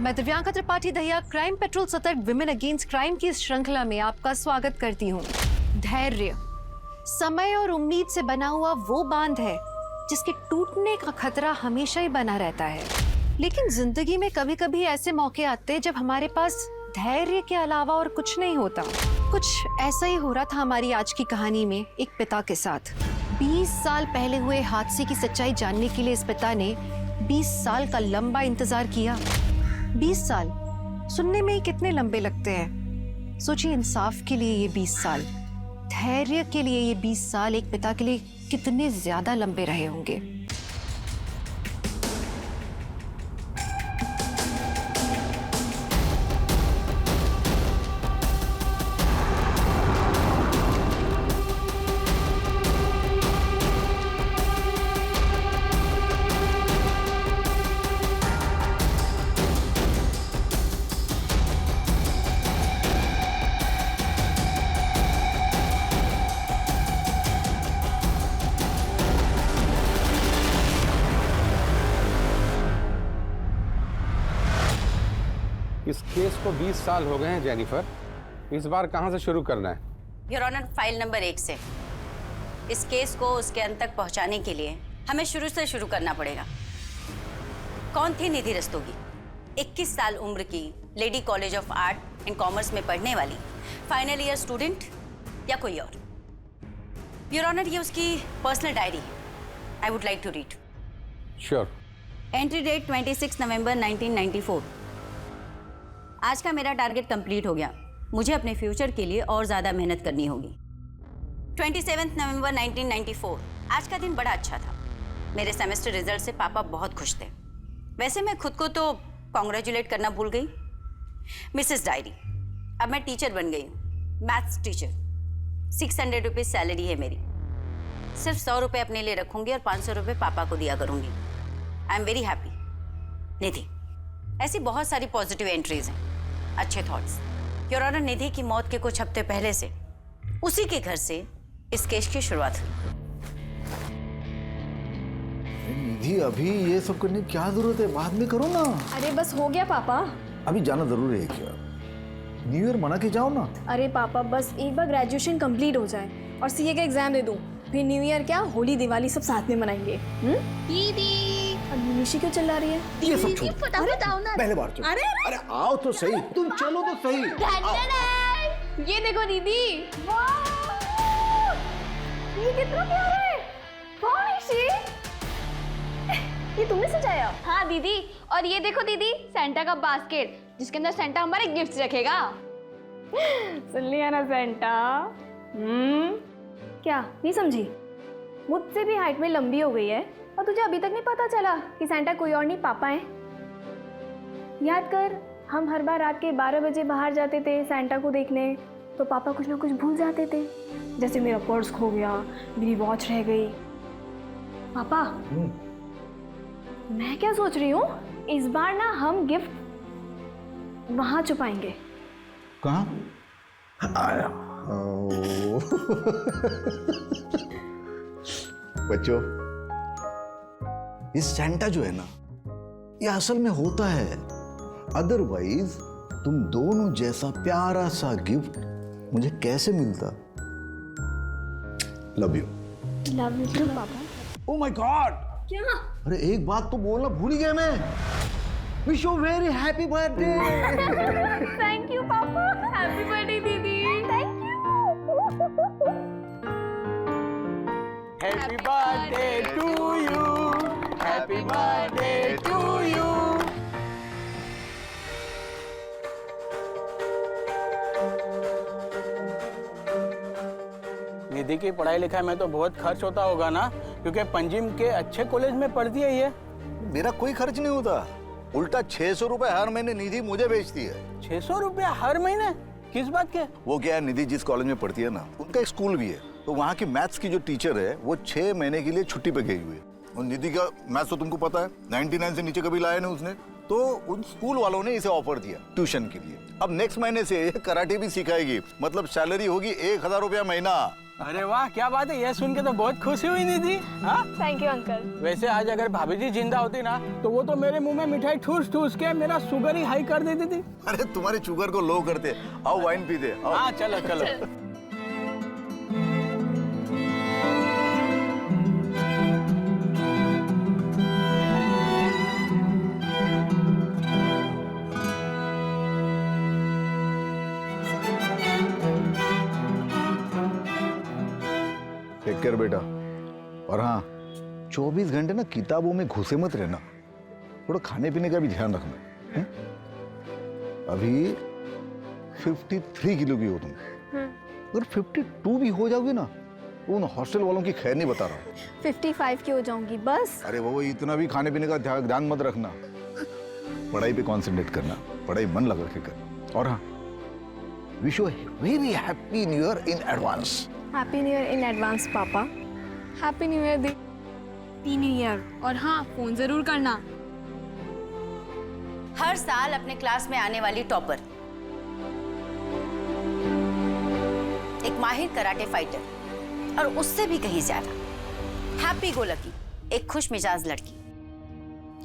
मैं Divyanka Tripathi Dahiya crime petrol सतर्क women against crime की इस श्रृंखला में आपका स्वागत करती हूँ। धैर्य, समय और उम्मीद से बना हुआ वो बांध है जिसके टूटने का खतरा हमेशा ही बना रहता है। लेकिन जिंदगी में कभी कभी ऐसे मौके आते हैं जब हमारे पास धैर्य के अलावा और कुछ नहीं होता। कुछ ऐसा ही हो रहा था हमारी आज की कहानी में एक पिता के साथ। 20 साल पहले हुए हादसे की सच्चाई जानने के लिए इस पिता ने 20 साल का लंबा इंतजार किया। 20 साल सुनने में ही कितने लंबे लगते हैं। सोचिए, इंसाफ के लिए ये 20 साल, धैर्य के लिए ये 20 साल एक पिता के लिए कितने ज्यादा लंबे रहे होंगे। इस केस को 20 साल हो गए हैं जेनिफर। इस बार कहां से शुरू करना है? योर ऑनर, फाइल नंबर 1 से। इस केस को उसके अंत तक पहुंचाने के लिए हमें शुरू से शुरू करना पड़ेगा। कौन थी निधि रस्तोगी? 21 साल उम्र की lady college of art and commerce में पढ़ने वाली फाइनल ईयर स्टूडेंट या कोई और? योर ऑनर, ये उसकी पर्सनल डायरी है। I would like to read. Sure. Entry date 26 November 1994। आज का मेरा टारगेट कंप्लीट हो गया। मुझे अपने फ्यूचर के लिए और ज़्यादा मेहनत करनी होगी। 27 नवंबर 1994। आज का दिन बड़ा अच्छा था। मेरे सेमेस्टर रिजल्ट से पापा बहुत खुश थे। वैसे मैं खुद को तो कॉन्ग्रेचुलेट करना भूल गई। मिसेस डायरी, अब मैं टीचर बन गई हूँ, मैथ्स टीचर। 600 रुपीज़ सैलरी है मेरी। सिर्फ 100 रुपये अपने लिए रखूँगी और 500 रुपये पापा को दिया करूँगी। I am very happy. Nidhi, ऐसी बहुत सारी पॉजिटिव एंट्रीज हैं, अच्छे थॉट्स। योर ऑनर, निधि की मौत के कुछ हफ्ते पहले से उसी के घर से इस केस की शुरुआत हुई। निधि, अभी ये सब करने की क्या जरूरत है? बाद में करो ना। अरे बस हो गया पापा। अभी जाना जरूरी है क्या? न्यू ईयर मना के जाओ ना। अरे पापा, बस एक बार ग्रेजुएशन कंप्लीट हो जाए और सीए का एग्जाम दे दूं, फिर न्यू ईयर क्या, होली दिवाली सब साथ में मनाएंगे। दीदी, और निशी क्यों चिल्ला रही है? ये सब छोड़, फटाफट आओ ना। पहले बार चलो। अरे आओ तो सही, तुम चलो तो सही। ये देखो दीदी, ये कितना प्यारा है। वाह निशी, ये तुमने सजाया? हाँ दीदी, और ये देखो दीदी, सेंटा का बास्केट जिसके अंदर सेंटा हमारे गिफ्ट्स रखेगा। सुन लिया ना सेंटा? क्या नहीं समझी? मुझसे भी हाइट में लंबी हो गई है और तुझे अभी तक नहीं पता चला कि सेंटा कोई और नहीं, पापा है। याद कर, हम हर बार रात के 12 बजे बाहर जाते थे सेंटा को देखने, तो पापा कुछ ना कुछ भूल जाते थे। जैसे मेरा पर्स खो गया, मेरी वॉच रह गई। पापा, मैं क्या सोच रही हूँ, इस बार ना हम गिफ्ट वहां छुपाएंगे। कहाँ? आया। बच्चों, ये सेंटा जो है ना, ये असल में होता है। अदरवाइज तुम दोनों जैसा प्यारा सा गिफ्ट मुझे कैसे मिलता? Love you. लव यू पापा। Oh my God! क्या? अरे एक बात तो बोलना भूल ही गया मैं। Wish you very happy birthday. Thank you पापा। हैप्पी बर्थडे दीदी। Thank you. Happy birthday to you. Happy birthday to you. निधि की पढ़ाई लिखाई में तो बहुत खर्च होता होगा ना, क्योंकि पंजिम के अच्छे कॉलेज में पढ़ती है ये। मेरा कोई खर्च नहीं होता, उल्टा 600 रुपए हर महीने निधि मुझे बेचती है। 600 रुपया हर महीने? किस बात के? वो क्या है, निधि जिस कॉलेज में पढ़ती है ना, उनका एक स्कूल भी है, तो वहाँ की मैथ्स की जो टीचर है वो 6 महीने के लिए छुट्टी पे गई हुई है। और निधि का मैथ्स तो तुमको पता है, 99 से नीचे कभी लाया नहीं उसने, तो उन स्कूल वालों ने इसे ऑफर दिया ट्यूशन के लिए। अब नेक्स्ट महीने से कराटे भी सिखाएगी, मतलब सैलरी होगी 1000 रुपया महीना। अरे वाह, क्या बात है, ये सुन के तो बहुत खुशी हुई निधि। हाँ, थैंक यू अंकल। वैसे आज अगर भाभी जी जिंदा होती ना तो वो तो मेरे मुंह में मिठाई ठूस ठूस के मेरा शुगर ही हाई कर देती थी। अरे तुम्हारे शुगर को लो करते। आओ वाइन पीते। आओ। हाँ चलो चलो। टेक केयर बेटा। और हाँ, 24 घंटे ना किताबों में घुसे मत रहना, थोड़ा खाने पीने का भी ध्यान रखना। हुँ? अभी 53 किलो की हो तुम। अगर 52 भी हो जाओगे ना, उन हॉस्टल वालों की खैर नहीं बता रहा हूँ। 55 की हो जाऊंगी बस। अरे वो इतना भी खाने पीने का ध्यान मत रखना, पढ़ाई पे कॉन्सेंट्रेट करना, पढ़ाई मन लगा के कर। और हाँ, wish you very happy new year in advance. Happy new year in advance पापा। हैप्पी न्यू ईयर दी। Happy new year. और हाँ, फोन जरूर करना। हर साल अपने क्लास में आने वाली टॉपर, एक माहिर कराटे फाइटर और उससे भी कहीं ज्यादा हैप्पी गो लकी, एक खुश मिजाज लड़की।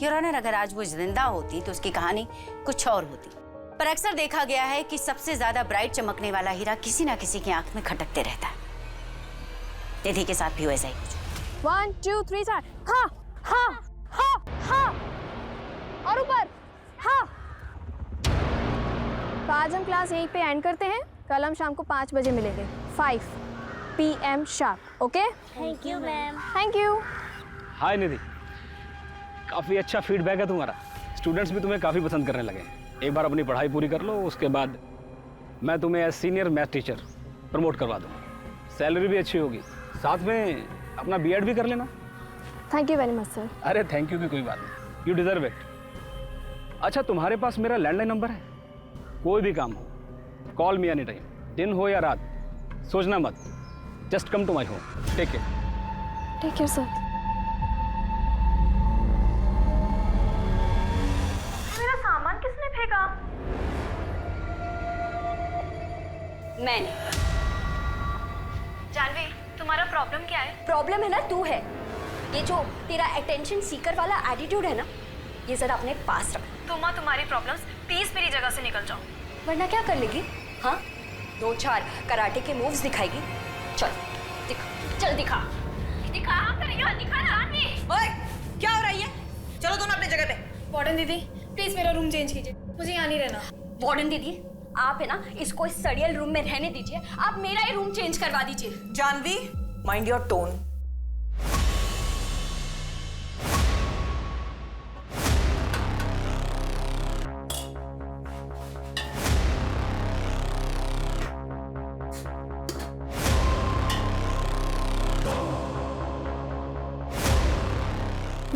योर ऑनर, अगर आज वो जिंदा होती तो उसकी कहानी कुछ और होती, पर अक्सर देखा गया है कि सबसे ज्यादा ब्राइट चमकने वाला हीरा किसी ना किसी की आंख में खटकते रहता है। निधि के साथ भी वैसा ही कुछ। 1 2 3 4। हाँ हाँ हाँ हाँ। और ऊपर हाँ। तो आज हम क्लास यहीं पे एंड करते हैं। कल हम शाम को 5 बजे मिलेंगे, 5 PM sharp. Okay? Thank you ma'am. Thank you. Hi Nidhi, काफ़ी अच्छा फीडबैक है तुम्हारा। स्टूडेंट्स भी तुम्हें काफ़ी पसंद करने लगे हैं। एक बार अपनी पढ़ाई पूरी कर लो, उसके बाद मैं तुम्हें as senior math teacher promote करवा दूँगा। सैलरी भी अच्छी होगी, साथ में अपना B.Ed भी कर लेना। Thank you very much sir. अरे थैंक यू की कोई बात नहीं, यू डिजर्व इट। अच्छा, तुम्हारे पास मेरा लैंडलाइन नंबर है? कोई भी काम हो, कॉल मी एनी टाइम, दिन हो या रात, सोचना मत, just come to my home. Take care. Take care sir. मेरा सामान किसने फेंका? मैंने। जानवी, तुम्हारा प्रॉब्लम क्या है? प्रॉब्लम है ना तू है। ये जो तेरा अटेंशन सीकर वाला एटीट्यूड है ना, ये जरा अपने पास रख। तुम्हारी प्रॉब्लम्स, प्लीज मेरी जगह से निकल जाओ। वरना क्या कर लेगी? हाँ, 2-4 कराटे के मूव्स दिखाएगी। चल दिखा, चल दिखा दिखा दिखा जानवी। ओए, क्या हो रहा है? चलो दोनों अपनी जगह पे। वार्डन दीदी, प्लीज मेरा रूम चेंज कीजिए, मुझे यहाँ नहीं रहना। वार्डन दीदी, आप है ना इसको इस सड़ियल रूम में रहने दीजिए। आप मेरा ही रूम चेंज करवा दीजिए। Janvi, mind your tone.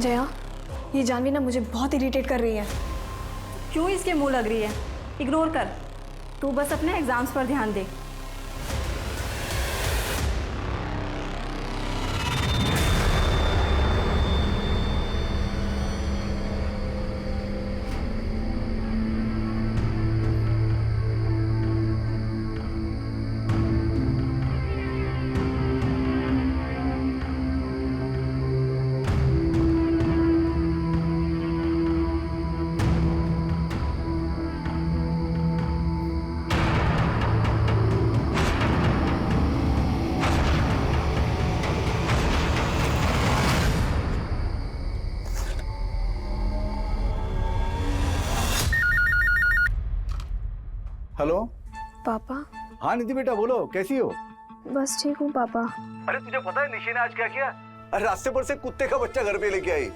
Jaya, ये जानवी ना मुझे बहुत इरिटेट कर रही है। क्यों इसके मुंह लग रही है? इग्नोर कर, तू बस अपने एग्जाम्स पर ध्यान दे। हेलो पापा। हाँ निधि बेटा, बोलो कैसी हो? बस ठीक हूँ पापा। अरे तुझे पता है निशि ने आज क्या किया? अरे रास्ते पर से कुत्ते का बच्चा घर पे लेके आई,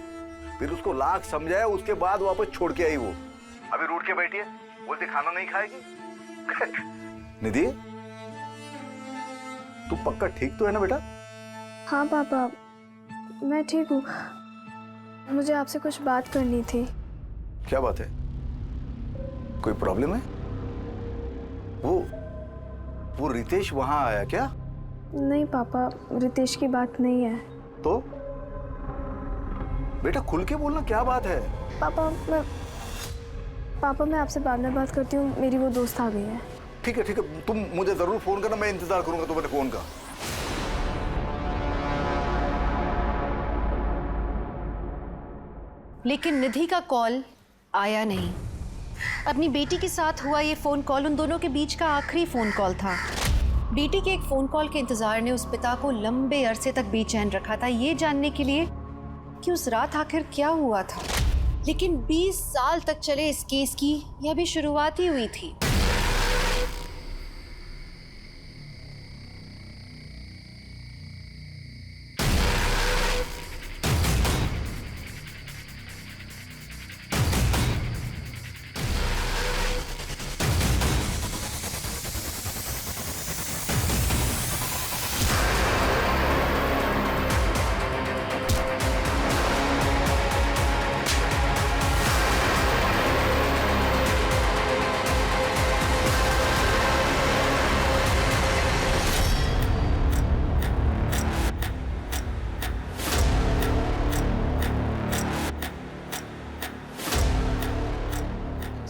फिर उसको लाख समझाया, उसके बाद वापस छोड़ के आई। वो अभी रूठ के बैठी है, बोलती खाना नहीं खाएगी। निधि, तू पक्का ठीक तो है ना बेटा? हाँ पापा, मैं ठीक हूँ। मुझे आपसे कुछ बात करनी थी। क्या बात है? कोई प्रॉब्लम है? वो रितेश वहां आया क्या? नहीं पापा, रितेश की बात नहीं है। तो बेटा खुल के बोलना, क्या बात है? पापा मैं आपसे बाद में बात करती हूँ, मेरी वो दोस्त आ गई है। ठीक है, तुम मुझे जरूर फोन करना, मैं इंतजार करूंगा तुम्हारे फोन का। लेकिन निधि का कॉल आया नहीं। अपनी बेटी के साथ हुआ ये फ़ोन कॉल उन दोनों के बीच का आखिरी फ़ोन कॉल था। बेटी के एक फ़ोन कॉल के इंतज़ार ने उस पिता को लंबे अरसे तक बेचैन रखा था, ये जानने के लिए कि उस रात आखिर क्या हुआ था। लेकिन 20 साल तक चले इस केस की यह अभी शुरुआत ही हुई थी।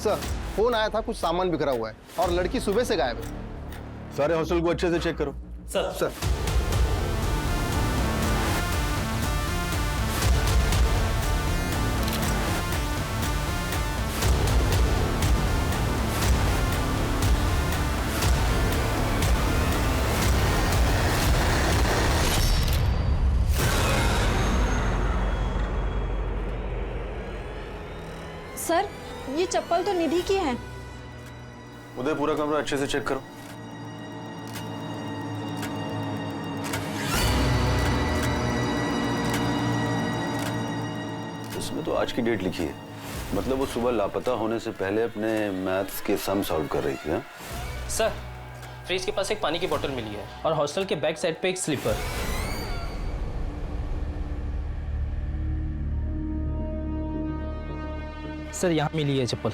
सर, फोन आया था, कुछ सामान बिखरा हुआ है और लड़की सुबह से गायब है। सारे हॉस्टल को अच्छे से चेक करो। सर। सर, ये चप्पल तो निधि की है। उधर पूरा कमरा अच्छे से चेक करो। इसमें तो आज की डेट लिखी है, मतलब वो सुबह लापता होने से पहले अपने मैथ्स के सम सॉल्व कर रही थी। हाँ सर, फ्रिज के पास एक पानी की बोतल मिली है और हॉस्टल के बैक साइड पे एक स्लीपर। सर, यहाँ मिली है चप्पल।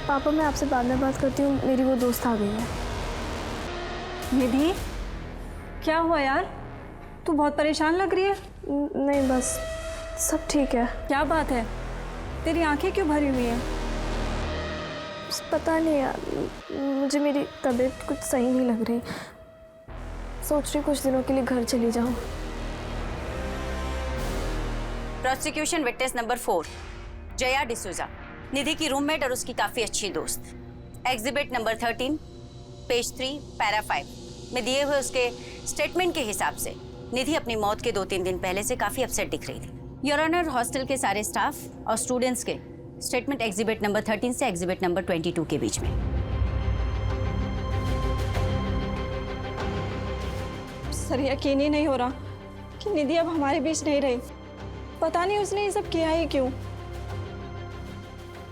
पापा, मैं आपसे बाद में बात करती हूँ, मेरी वो दोस्त आ गई है। निधि, क्या हुआ यार? तू बहुत परेशान लग रही है। नहीं, बस सब ठीक है। क्या बात है? तेरी आंखें क्यों भरी हुई हैं? पता नहीं यार, मुझे मेरी तबीयत कुछ सही नहीं लग रही। सोच रही कुछ दिनों के लिए घर चली जाऊँ। Prosecution witness number 4, Jaya D'Souza, Nidhi की रूममेट और उसकी काफी अच्छी दोस्त। एग्जिबिट नंबर 13, पेज 3, पैरा 5 में दिए हुए उसके स्टेटमेंट के हिसाब से निधि अपनी मौत के 2-3 दिन पहले से काफी अपसेट दिख रही थी। योर ऑनर, हॉस्टल के सारे स्टाफ और स्टूडेंट्स के स्टेटमेंट एग्जिबिट नंबर 13 से एग्जिबिट नंबर 22 के बीच में। सर, यकीन ही नहीं हो रहा कि निधि अब हमारे बीच नहीं रही। पता नहीं उसने ये सब किया ही क्यों।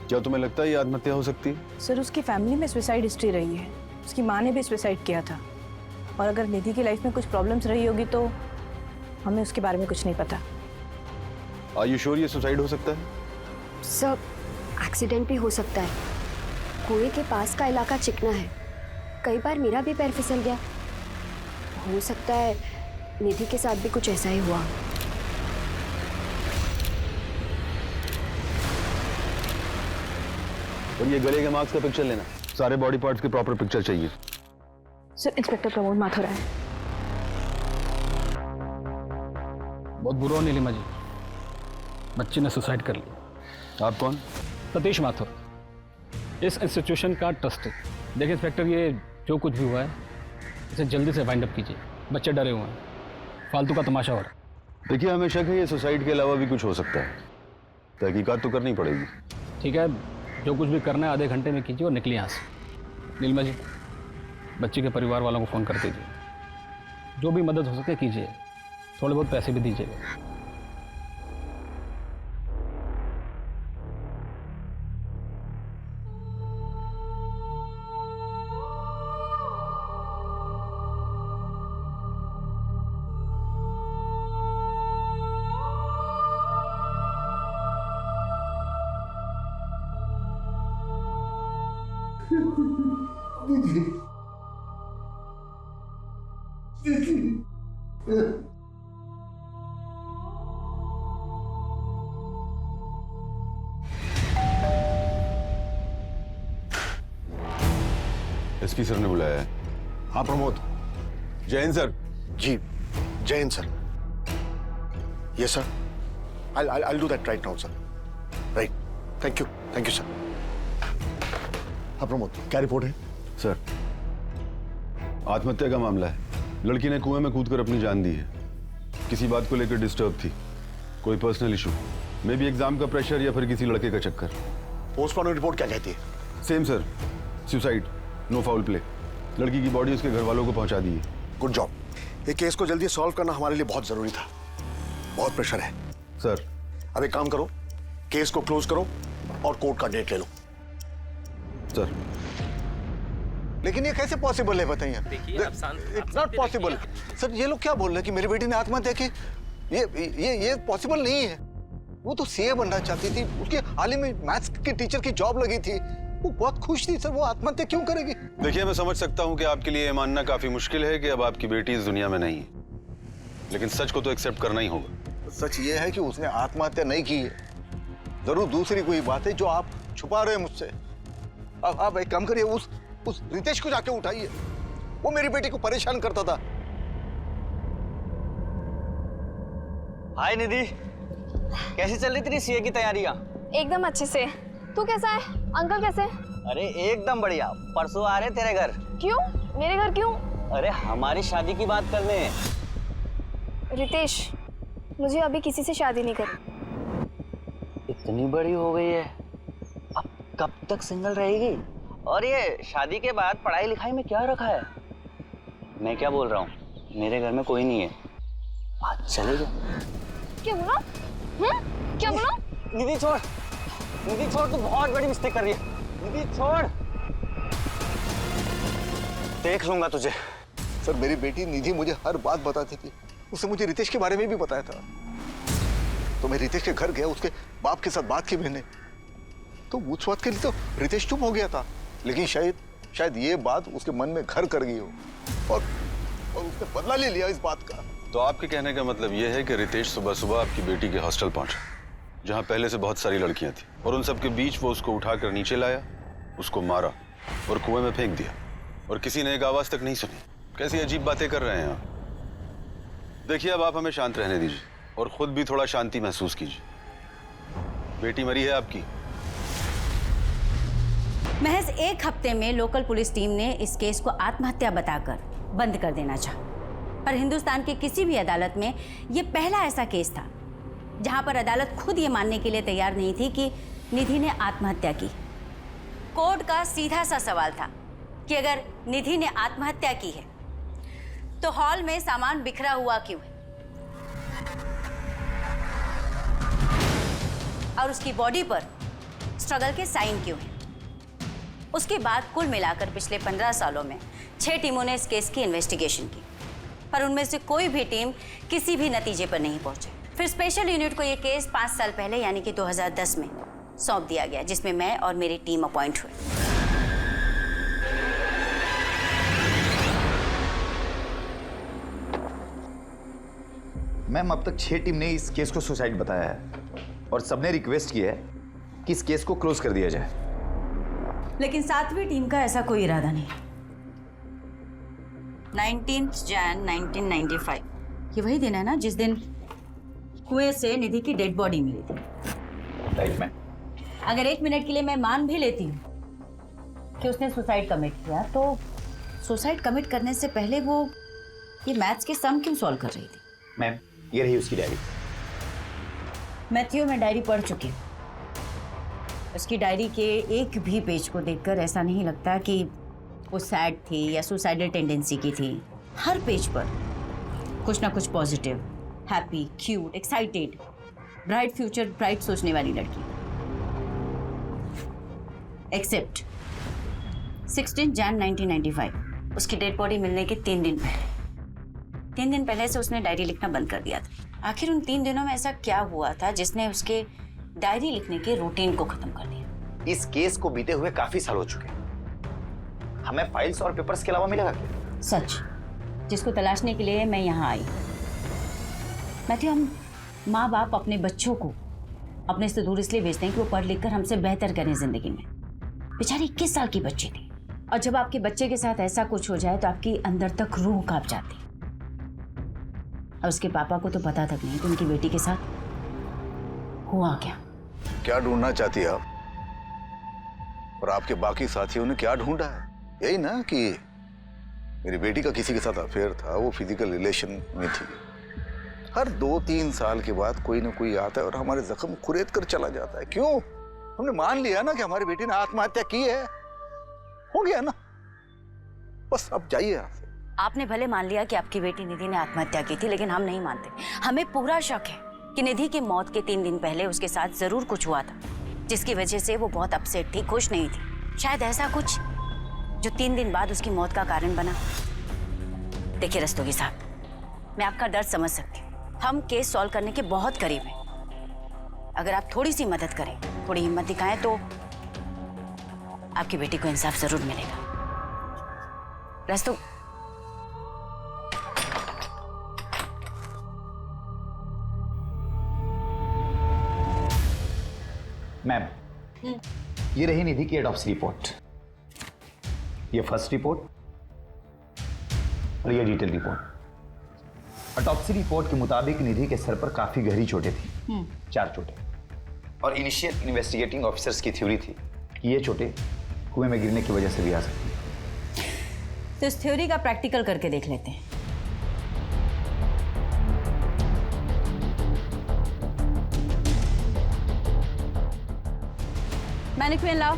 क्या तुम्हें लगता है ये आत्महत्या हो सकती है? सर, उसकी फैमिली में सुसाइड हिस्ट्री रही है। उसकी माँ ने भी सुसाइड किया था। और अगर निधि की लाइफ में कुछ प्रॉब्लम्स रही होगी तो हमें उसके बारे में कुछ नहीं पता। आर यू श्योर ये सुसाइड हो सकता है? सब एक्सीडेंट भी हो सकता है। कुएं के पास का इलाका चिकना है, कई बार मेरा भी पैर फिसल गया। हो सकता है निधि के साथ भी कुछ ऐसा ही हुआ। और ये गले के मार्क्स का पिक्चर लेना, सारे बॉडी पार्ट्स की प्रॉपर पिक्चर चाहिए। सर, इंस्पेक्टर प्रमोद माथुर है। बहुत बुरा हो नीलिमा जी, बच्चे ने सुसाइड कर लिया। आप कौन? सतीश माथुर, इस इंस्टीट्यूशन का ट्रस्टी। देखिए इंस्पेक्टर, ये जो कुछ भी हुआ है इसे जल्दी से वाइंड अप कीजिए। बच्चे डरे हुए हैं, फालतू का तमाशा हो रहा है। देखिए, हमें शक है ये सुसाइड के अलावा भी कुछ हो सकता है। तहकीकात तो करनी पड़ेगी। ठीक है, जो कुछ भी करना है आधे घंटे में कीजिए और निकलिए यहाँ से। नीलिमा जी, बच्ची के परिवार वालों को फ़ोन कर दीजिए, जो भी मदद हो सके कीजिए, थोड़े बहुत पैसे भी दीजिएगा। एसपी सर ने बुलाया है। हाँ प्रमोद। जैन सर। जी Jain sir. Yes sir. I'll do that right now, sir. Right. Thank you sir. हाँ प्रमोद, क्या रिपोर्ट है? सर, आत्महत्या का मामला है। लड़की ने कुएं में कूदकर अपनी जान दी है। किसी बात को लेकर डिस्टर्ब थी, कोई personal issue, may be exam का प्रेशर या फिर किसी लड़के का चक्कर। पोस्टमार्टम रिपोर्ट क्या कहती है? Same sir, suicide, no foul play. लड़की की बॉडी उसके घर वालों को पहुंचा दी है। Good job. ये केस को जल्दी सॉल्व करना हमारे लिए बहुत जरूरी था। बहुत प्रेशर है सर। अब एक काम करो, केस को क्लोज करो और कोर्ट का डेट ले लो। सर। लेकिन ये कैसे पॉसिबल है बताइए? It's not possible. सर ये लोग क्या बोल रहे हैं कि मेरी बेटी ने आत्महत्या की? ये पॉसिबल नहीं है। वो तो सीए बनना चाहती थी, उसके हाल ही में मैथ्स की टीचर की जॉब लगी थी, वो बहुत खुश थी। सर वो आत्महत्या क्यों करेगी? देखिए, मैं समझ सकता हूं कि आपके लिए ये मानना काफी मुश्किल है कि अब आपकी बेटी इस दुनिया में नहीं है, लेकिन सच को तो एक्सेप्ट करना ही होगा। सच ये है कि उसने आत्महत्या नहीं की है। जरूर दूसरी कोई बात है जो आप छुपा रहे हैं मुझसे। अब आप एक काम करिए, उस रितेश को जाके उठाइए। वो मेरी बेटी को परेशान करता था। हाय निधि, कैसी चल रही तेरी सीए की तैयारियां? एकदम अच्छे से। तू कैसा है? अंकल कैसे? अरे एकदम बढ़िया। परसों आ रहे तेरे घर। क्यों? मेरे घर क्यों? अरे हमारी शादी की बात करने। रितेश, मुझे अभी किसी से शादी नहीं करनी। इतनी बड़ी हो गई है, अब कब तक सिंगल रहेगी? और ये शादी के बाद पढ़ाई लिखाई में क्या रखा है? मैं क्या बोल रहा हूँ, मेरे घर में कोई नहीं है, आज चले जाओ। क्या बोला? क्या बोला? निधि छोड़, निधि छोड़, तू बहुत बड़ी मिस्टेक कर रही है। निधि छोड़, देख लूंगा तुझे। सर मेरी बेटी निधि मुझे हर बात बताती थी। उसने मुझे रितेश के बारे में भी बताया था। तो मैं रितेश के घर गया, उसके बाप के साथ बात की मैंने, तो उस बात के लिए तो रितेश चुप हो गया था। लेकिन शायद ये बात उसके मन में घर कर गई हो और उसने बदला ले लिया इस बात का। तो आपके कहने का मतलब ये है कि रितेश सुबह सुबह आपकी बेटी के हॉस्टल पहुंचा, जहां पहले से बहुत सारी लड़कियां थी, और उन सबके बीच वो उसको उठाकर नीचे लाया, उसको मारा और कुएं में फेंक दिया, और किसी ने एक आवाज तक नहीं सुनी। कैसी अजीब बातें कर रहे हैं आप। देखिए, अब आप हमें शांत रहने दीजिए और खुद भी थोड़ा शांति महसूस कीजिए। बेटी मरी है आपकी। महज एक हफ्ते में लोकल पुलिस टीम ने इस केस को आत्महत्या बताकर बंद कर देना चाहा, पर हिंदुस्तान के किसी भी अदालत में यह पहला ऐसा केस था जहां पर अदालत खुद ये मानने के लिए तैयार नहीं थी कि निधि ने आत्महत्या की। कोर्ट का सीधा सा सवाल था कि अगर निधि ने आत्महत्या की है तो हॉल में सामान बिखरा हुआ क्यों है, और उसकी बॉडी पर स्ट्रगल के साइन क्यों हैं। उसके बाद कुल मिलाकर पिछले 15 सालों में 6 टीमों ने इस केस की इन्वेस्टिगेशन की, पर उनमें से कोई भी टीम किसी भी नतीजे पर नहीं पहुंची। फिर स्पेशल यूनिट को यह केस 5 साल पहले यानी कि 2010 में सौंप दिया गया, जिसमें मैं और मेरी टीम अपॉइंट हुए। मैम, अब तक 6 टीम ने इस केस को सुसाइड बताया है और सबने रिक्वेस्ट की है कि इस केस को क्लोज कर दिया जाए। लेकिन 7वीं टीम का ऐसा कोई इरादा नहीं। 19 जन 1995 ये वही दिन है ना जिस दिन कुएं से निधि की डेड बॉडी मिली थी। Right ma'am. अगर 1 मिनट के लिए मैं मान भी लेती हूँ कि उसने सुसाइड कमिट किया, तो सुसाइड कमिट करने से पहले वो ये मैथ्स के सम क्यों सॉल्व कर रही थी? मैम, ये रही उसकी डायरी। मैथ्यू, मैं डायरी पढ़ चुकी हूँ। उसकी डायरी के एक भी पेज को देखकर ऐसा नहीं लगता कि वो सैड थी या सुसाइडल टेंडेंसी की थी। हर पेज पर कुछ ना कुछ positive, happy, cute, excited, bright future, bright सोचने वाली लड़की। एक्सेप्ट 16 जन 1995, उसकी डेड बॉडी मिलने के 3 दिन पहले। 3 दिन पहले से उसने डायरी लिखना बंद कर दिया था। आखिर उन 3 दिनों में ऐसा क्या हुआ था जिसने उसके डायरी लिखने के रूटीन को खत्म कर दिया? इस केस को बीते हुए काफी साल हो चुके हैं हमें फाइल्स और पेपर्स के अलावा मिलेगा क्या? सच, जिसको तलाशने के लिए मैं यहाँ आई। मैथ्यू, हम माँ बाप अपने बच्चों को अपने से दूर इसलिए भेजते हैं कि वो पढ़ लिख कर हमसे बेहतर करें जिंदगी में। बेचारी 21 साल की बच्ची थी, और जब आपके बच्चे के साथ ऐसा कुछ हो जाए तो आपकी अंदर तक रूह कांप जाती। और उसके पापा को तो पता तक नहीं कि उनकी बेटी के साथ हुआ क्या। क्या ढूंढना चाहती है आप? और आपके बाकी साथियों ने क्या ढूंढा है? यही ना कि मेरी बेटी का किसी के साथ अफेयर था, वो फिजिकल रिलेशन में थी। हर 2-3 साल के बाद कोई ना कोई आता है और हमारे जख्म कुरेद कर चला जाता है। क्यों? हमने मान लिया ना कि हमारी बेटी ने आत्महत्या की है, हो गया ना, बस अब जाइए यहाँ से। आपने भले मान लिया कि आपकी बेटी निधि ने आत्महत्या की थी, लेकिन हम नहीं मानते। हमें पूरा शक है कि निधि की मौत के 3 दिन पहले उसके साथ जरूर कुछ हुआ था, जिसकी वजह से वो बहुत अपसेट थी, खुश नहीं थी। शायद ऐसा कुछ जो 3 दिन बाद उसकी मौत का कारण बना। देखिए रस्तोगी साहब, मैं आपका दर्द समझ सकती हूँ। हम केस सॉल्व करने के बहुत करीब हैं। अगर आप थोड़ी सी मदद करें, थोड़ी हिम्मत दिखाएं, तो आपकी बेटी को इंसाफ जरूर मिलेगा। रस्तो मैम, ये रही निधि की ऑटोप्सी रिपोर्ट। ये फर्स्ट रिपोर्ट और ये डिटेल रिपोर्ट। ऑटोप्सी रिपोर्ट के मुताबिक निधि के सर पर काफी गहरी चोटें थी, 4 चोटें। और इनिशियल इन्वेस्टिगेटिंग ऑफिसर्स की थ्योरी थी कि ये चोटें कुएं में गिरने की वजह से भी आ सकती हैं। तो इस थ्योरी का प्रैक्टिकल करके देख लेते हैं। मैनिक्विन लाओ।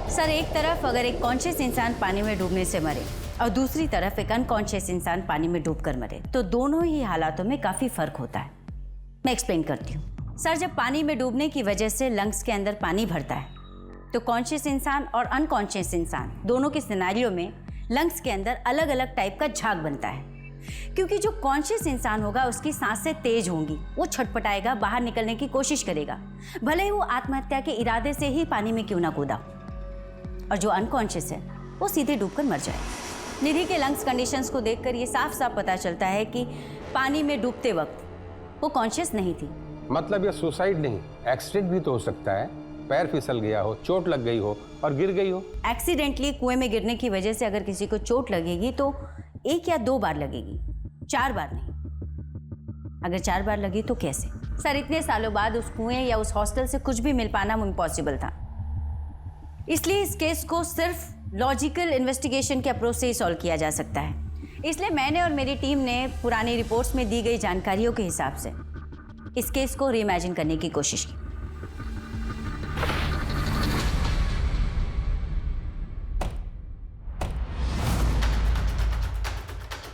सर, एक तरफ अगर एक कॉन्शियस इंसान पानी में डूबने से मरे और दूसरी तरफ एक अनकॉन्शियस इंसान पानी में डूबकर मरे, तो दोनों ही हालातों में काफी फर्क होता है। मैं एक्सप्लेन करती हूँ। सर, जब पानी में डूबने की वजह से लंग्स के अंदर पानी भरता है, तो कॉन्शियस इंसान और अनकॉन्शियस इंसान दोनों के सिनेरियो में लंग्स के अंदर अलग अलग टाइप का झाग बनता है। क्योंकि जो कॉन्शियस इंसान होगा उसकी सांसें तेज होंगी, वो छटपटाएगा, बाहर निकलने की कोशिश करेगा, भले ही वो आत्महत्या के इरादे से ही पानी में क्यों ना कूदा। और जो अनकॉन्शियस है वो सीधे डूबकर मर जाए। निधि के लंग्स कंडीशंस को देखकर ये साफ साफ पता चलता है कि पानी में डूबते वक्त वो कॉन्शियस नहीं थी। मतलब ये सुसाइड नहीं, एक्सीडेंट भी तो हो सकता है। पैर फिसल गया हो, चोट लग गई हो और गिर गई हो। एक्सीडेंटली कुएं में गिरने की वजह से अगर किसी को चोट लगेगी तो 1 या 2 बार लगेगी, 4 बार नहीं। अगर 4 बार लगी तो कैसे? सर, इतने सालों बाद उस कुएं या उस हॉस्टल से कुछ भी मिल पाना इम्पॉसिबल था। इसलिए इस केस को सिर्फ लॉजिकल इन्वेस्टिगेशन के अप्रोच से ही सॉल्व किया जा सकता है। इसलिए मैंने और मेरी टीम ने पुरानी रिपोर्ट्स में दी गई जानकारियों के हिसाब से इस केस को रीइमेजिन करने की कोशिश की।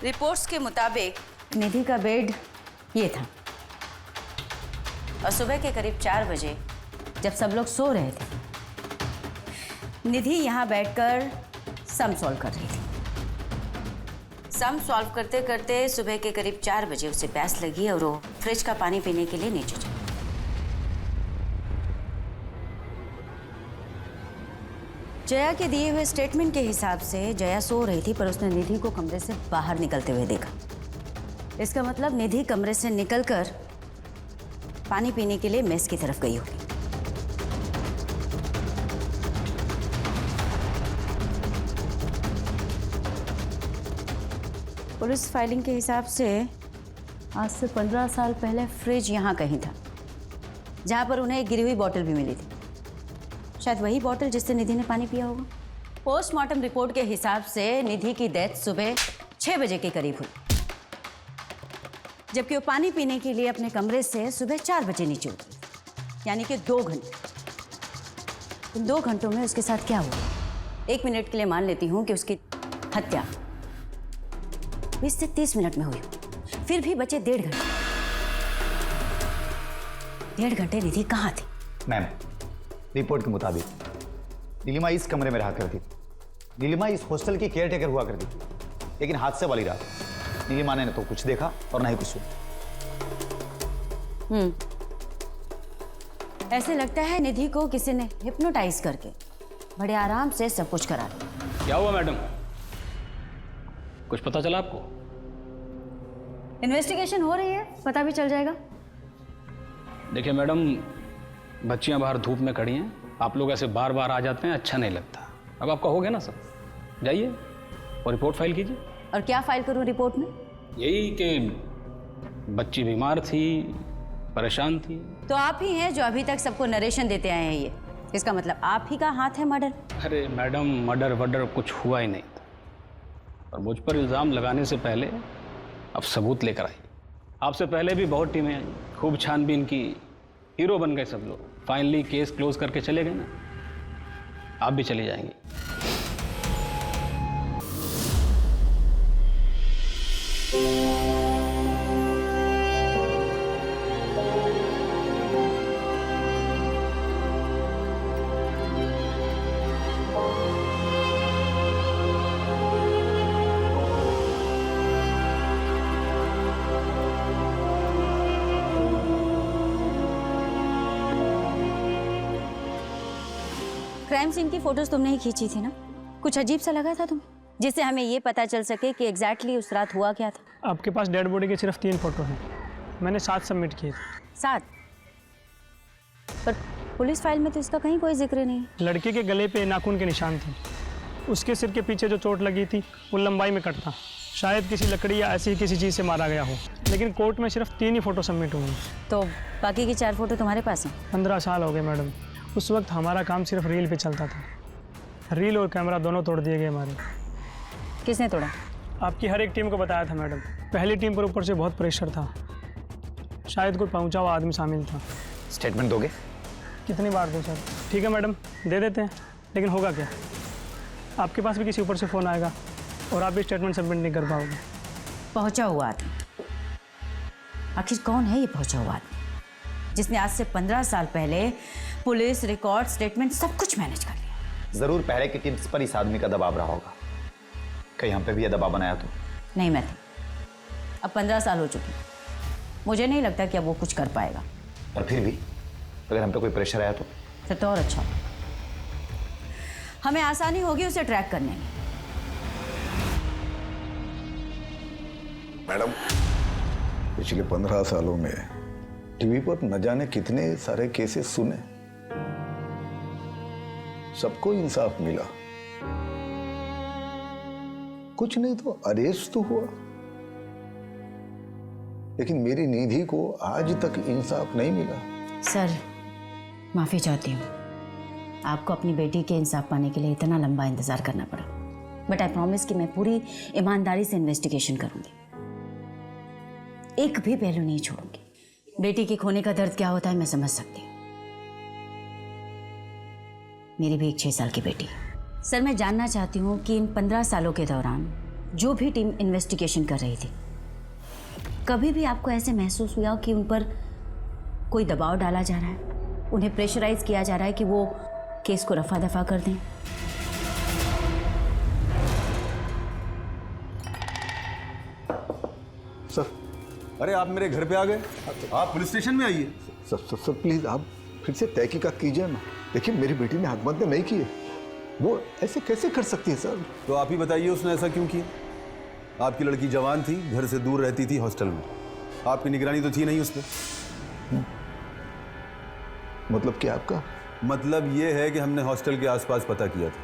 रिपोर्ट्स के मुताबिक निधि का बेड ये था, और सुबह के करीब 4 बजे जब सब लोग सो रहे थे, निधि यहाँ बैठकर सम सॉल्व कर रही थी। सम सॉल्व करते करते सुबह के करीब 4 बजे उसे प्यास लगी और वो फ्रिज का पानी पीने के लिए नीचे चली। जया के दिए हुए स्टेटमेंट के हिसाब से जया सो रही थी, पर उसने निधि को कमरे से बाहर निकलते हुए देखा। इसका मतलब निधि कमरे से निकलकर पानी पीने के लिए मेस की तरफ गई होगी। पुलिस फाइलिंग के हिसाब से आज से 15 साल पहले फ्रिज यहाँ कहीं था, जहाँ पर उन्हें एक गिरी हुई बॉटल भी मिली थी। शायद वही बॉटल जिससे निधि ने पानी पिया होगा। पोस्टमार्टम रिपोर्ट के हिसाब से निधि की डेथ सुबह 6 बजे के करीब हुई, जबकि वो पानी पीने के लिए अपने कमरे से सुबह 4 बजे नीचे उतरी, यानी कि 2 घंटे। इन 2 घंटों में उसके साथ क्या हुआ? 1 मिनट के लिए मान लेती हूँ कि उसकी हत्या 20 से 30 मिनट में हुई, फिर भी बचे 1.5 घंटे। 1.5 घंटे निधि कहाँ थी? मैम, रिपोर्ट के मुताबिक नीलिमा इस कमरे में रहा करती थी। नीलिमा इस हॉस्टल की केयर टेकर हुआ करती थी, लेकिन हादसे वाली रात नीलिमा ने न तो कुछ देखा और न ही कुछ सुना। ऐसे लगता है निधि को किसी ने हिप्नोटाइज करके बड़े आराम से सब कुछ करा दिया। क्या हुआ मैडम, कुछ पता चला आपको? इन्वेस्टिगेशन हो रही है, पता भी चल जाएगा। देखिए मैडम, बच्चियां बाहर धूप में खड़ी हैं, आप लोग ऐसे बार बार आ जाते हैं, अच्छा नहीं लगता। अब आपका हो गया ना सब, जाइए और रिपोर्ट फाइल कीजिए। और क्या फाइल करूं रिपोर्ट में? यही कि बच्ची बीमार थी, परेशान थी। तो आप ही हैं जो अभी तक सबको नरेशन देते आए हैं। ये इसका मतलब आप ही का हाथ है मर्डर? अरे मैडम, मर्डर वर्डर कुछ हुआ ही नहीं था, और मुझ पर इल्ज़ाम लगाने से पहले अब सबूत लेकर आई। आपसे पहले भी बहुत टीमें आई, खूब छानबीन की, हीरो बन गए सब लोग। फाइनली केस क्लोज करके चले गए ना, आप भी चली जाएंगी। क्राइम सीन की फोटोज तुमने ही खींची थी ना? कुछ अजीब सा लगा था तुम्हें, जिससे हमें ये पता चल सके कि एग्जैक्टली उस रात हुआ क्या था? आपके पास डेड बॉडी के सिर्फ 3 फोटो हैं, मैंने 7 सबमिट किए थे। 7? पर पुलिस फाइल में तो इसका कहीं कोई जिक्र नहीं। लड़के के गले पे नाखून के निशान थे, उसके सिर के पीछे जो चोट लगी थी वो लंबाई में कट था, शायद किसी लकड़ी या ऐसी किसी चीज़ से मारा गया हो। लेकिन कोर्ट में सिर्फ 3 ही फोटो सबमिट हुए। तो बाकी की 4 फोटो तुम्हारे पास हैं? 15 साल हो गए मैडम। उस वक्त हमारा काम सिर्फ रील पे चलता था, रील और कैमरा दोनों तोड़ दिए गए हमारे। किसने तोड़ा? आपकी हर एक टीम को बताया था मैडम। पहली टीम पर ऊपर से बहुत प्रेशर था, शायद कोई पहुंचा हुआ आदमी शामिल था। स्टेटमेंट दोगे? कितनी बार दूं सर? ठीक है मैडम, दे देते हैं, लेकिन होगा क्या? आपके पास भी किसी ऊपर से फ़ोन आएगा और आप भी स्टेटमेंट सबमिट नहीं कर पाओगे। पहुंचा हुआ आदमी? आखिर कौन है ये पहुंचा हुआ आदमी जिसने आज से 15 साल पहले पुलिस रिकॉर्ड, स्टेटमेंट सब कुछ मैनेज कर लिया? जरूर पहले की टीम्स पर इस आदमी का दबाव रहा होगा। कहीं हम पे भी यह दबाव बनाया तो? नहीं मैं थी। अब 15 साल हो चुके, मुझे नहीं लगता कि अब वो कुछ कर पाएगा। पर फिर भी अगर हम पे कोई प्रेशर आया तो? फिर तो और अच्छा, हमें आसानी होगी उसे ट्रैक करने में। मैडम, पिछले 15 सालों में टीवी पर न जाने कितने सारे केसेस सुने, सबको इंसाफ मिला, कुछ नहीं तो अरेस्ट तो हुआ, लेकिन मेरी निधि को आज तक इंसाफ नहीं मिला। सर, माफी चाहती हूँ, आपको अपनी बेटी के इंसाफ पाने के लिए इतना लंबा इंतजार करना पड़ा, बट आई प्रॉमिस कि मैं पूरी ईमानदारी से इन्वेस्टिगेशन करूंगी, एक भी पहलू नहीं छोड़ूंगी। बेटी के खोने का दर्द क्या होता है मैं समझ सकती हूँ, मेरी भी एक 6 साल की बेटी है। सर, मैं जानना चाहती हूँ कि इन 15 सालों के दौरान जो भी टीम इन्वेस्टिगेशन कर रही थी, कभी भी आपको ऐसे महसूस हुआ कि उन पर कोई दबाव डाला जा रहा है, उन्हें प्रेशराइज किया जा रहा है कि वो केस को रफा दफा कर दें? सर, अरे आप मेरे घर पे आ गए, आप पुलिस स्टेशन में आइए। सर प्लीज आप फिर से तहकीकात कीजिए ना। देखिए, मेरी बेटी ने हकमंद नहीं किए, वो ऐसे कैसे कर सकती है सर? तो आप ही बताइए उसने ऐसा क्यों किया? आपकी लड़की जवान थी, घर से दूर रहती थी हॉस्टल में, आपकी निगरानी तो थी नहीं उस पर। मतलब क्या आपका? मतलब ये है कि हमने हॉस्टल के आसपास पता किया था,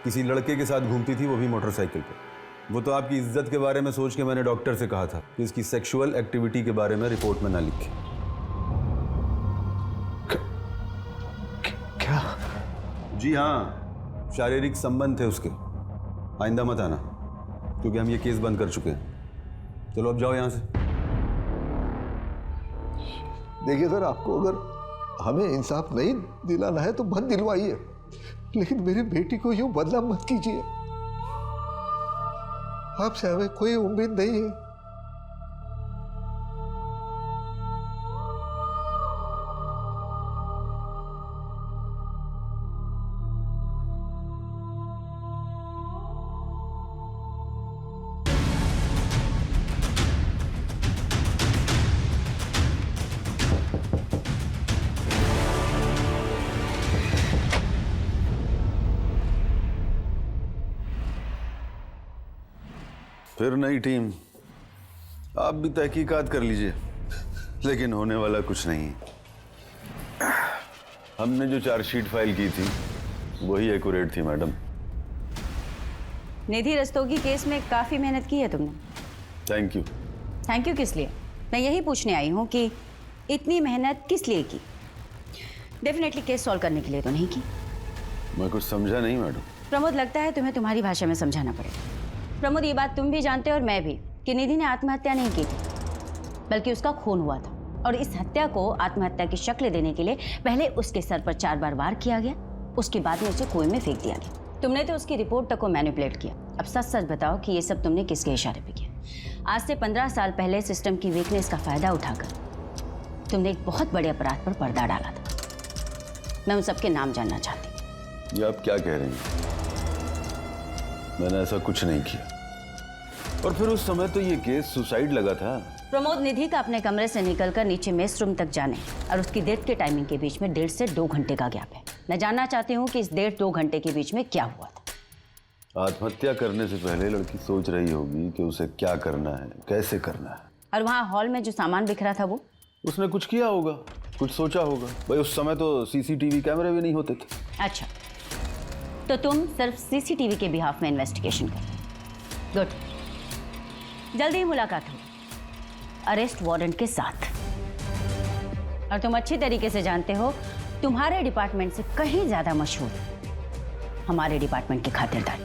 किसी लड़के के साथ घूमती थी, वो भी मोटरसाइकिल पर। वो तो आपकी इज्जत के बारे में सोच के मैंने डॉक्टर से कहा था कि इसकी सेक्सुअल एक्टिविटी के बारे में रिपोर्ट में ना लिखे। क्या? जी हाँ, शारीरिक संबंध थे उसके। आइंदा मत आना, क्योंकि हम ये केस बंद कर चुके हैं। चलो अब जाओ यहाँ से। देखिए सर, आपको अगर हमें इंसाफ नहीं दिलाना है तो मत दिलवाइए, लेकिन मेरी बेटी को यूं बदनाम मत कीजिए। आपसे हमें कोई उम्मीद नहीं है। फिर नई टीम, आप भी तहकीकात कर लीजिए, लेकिन होने वाला कुछ नहीं। हमने जो चार्जशीट फाइल की थी वही एक्यूरेट थी मैडम। निधि रस्तोगी केस में काफी मेहनत की है तुमने। Thank you. थैंक यू किस लिए? मैं यही पूछने आई हूँ कि इतनी मेहनत किस लिए की? डेफिनेटली केस सॉल्व करने के लिए तो नहीं की। मैं कुछ समझा नहीं मैडम। प्रमोद, लगता है तुम्हें तुम्हारी भाषा में समझाना पड़ेगा। प्रमोद, ये बात तुम भी जानते हो और मैं भी कि निधि ने आत्महत्या नहीं की थी, बल्कि उसका खून हुआ था। और इस हत्या को आत्महत्या की शक्ल देने के लिए पहले उसके सर पर 4 बार वार किया गया, उसके बाद में उसे कुएं में फेंक दिया गया। तुमने तो उसकी रिपोर्ट तक को मैनिपुलेट किया। अब सच सच बताओ कि ये सब तुमने किसके इशारे पे किया? आज से 15 साल पहले सिस्टम की वीकनेस का फायदा उठाकर तुमने एक बहुत बड़े अपराध पर पर्दा डाला था। मैं उन सबके नाम जानना चाहती हूँ। ये आप क्या कह रही हैं? मैंने ऐसा कुछ नहीं किया। और फिर उस समय तो ये केस सुसाइड लगा था। प्रमोद, निधि का अपने कमरे से निकलकर नीचे मेस रूम तक जाने और उसकी डेथ के टाइमिंग के बीच में 1.5 से 2 घंटे का गैप है। मैं जानना चाहती हूँ कि इस 1.5-2 घंटे के बीच में क्या हुआ था। आत्महत्या करने से पहले लड़की सोच रही होगी कि उसे क्या करना है, कैसे करना है। और वहाँ हॉल में जो सामान बिखरा था वो उसने कुछ किया होगा, कुछ सोचा होगा। भाई उस समय तो सीसीटीवी कैमरे भी नहीं होते थे। अच्छा, तो तुम सिर्फ सीसीटीवी के बिहाफ में इन्वेस्टिगेशन कर। गुड, जल्दी ही मुलाकात होगी अरेस्ट वारंट के साथ। और तुम अच्छी तरीके से जानते हो तुम्हारे डिपार्टमेंट से कहीं ज्यादा मशहूर हमारे डिपार्टमेंट की खातिरदारी।